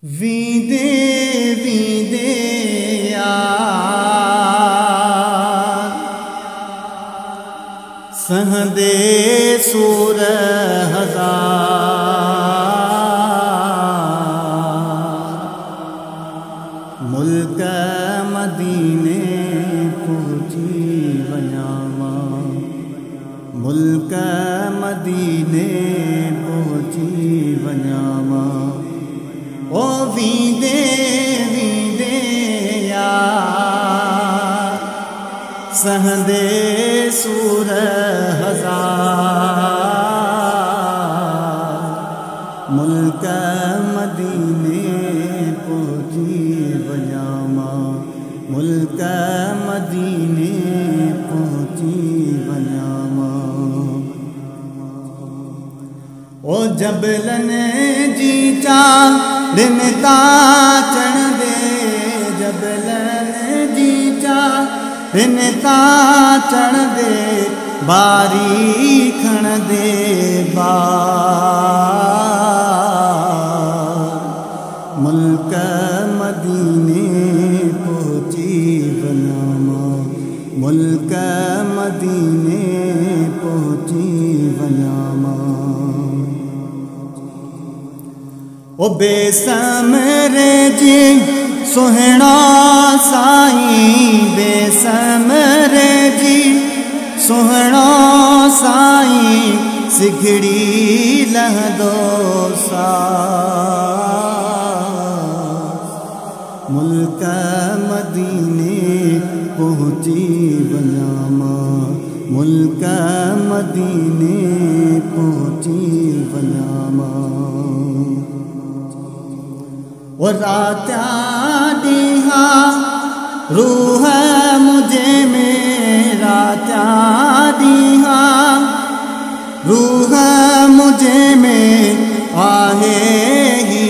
वीदे वीदे यार सहदे सूर हजार मुल्क मदीने पहुंची वञावा मुल्क मदीने पहुंची वञावा ओ वीदे वीदे यार सहदे सूर हजार मुल्क मदीने पहुंची वञावा मुल्क मदीने पहुंची वञावा ओ जबलन जी चांदन ता चढ़ दे जबलन जी चांदन ता चढ़ दे बारी खण दे बार मुल्क मदीने पहुंची वञावा मुल्क मदीने पहुंची वञावा ओ बेसमरे जी सुहिणा साईं बेसमरे जी सुहिणा साईं सिगड़ी लहंदो सा मुल्क मदीने पहुंची वञावा मुल्क मदीने पहुंची वञावा वो रात्या दीहा रूह मुझे मेरा त्या दीहा रूह मुझे में आहे ही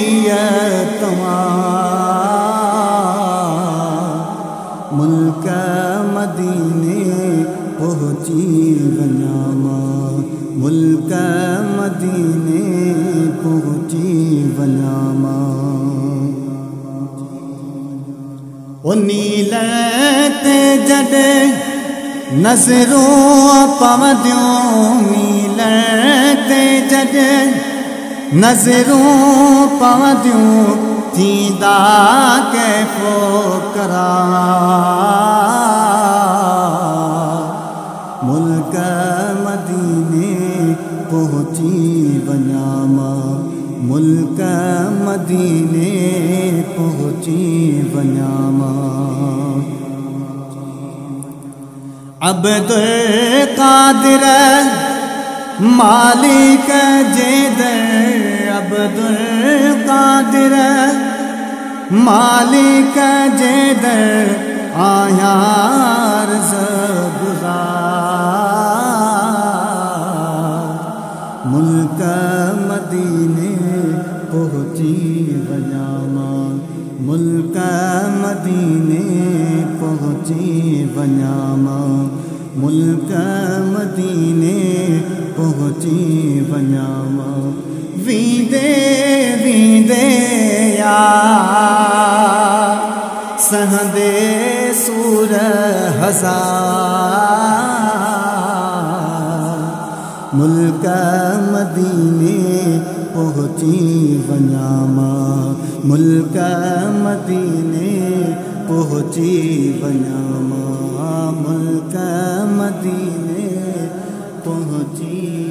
मुल्क मदीने पहुंची वञावा मुल्क मदीने पहुंची वञावा ओ नील ते जडे नज़रों पवंदियूं नील ते जडे नज़रों पवंदियूं थींदा कैफ़ो करार मुल्क मदीने पहुंची वञावा मुल्क मदीने पहुंची वञावा अब्दुल कादिर मालिक जे दर अब्दुल कादिर मालिक जे दर आया अर्ज़ गुज़ार मुल्क मदीने पहुंची वञावा मुल्क मदीने पहुंची वञावा मुल्क मदीने पहुंची वञावा वीदे वीदे यार सहदे सूर हजार मुल्क मदीने पहुंची वञावा मुल्क मदीने पहुंची वञावा मुल्क मदीने पहुंची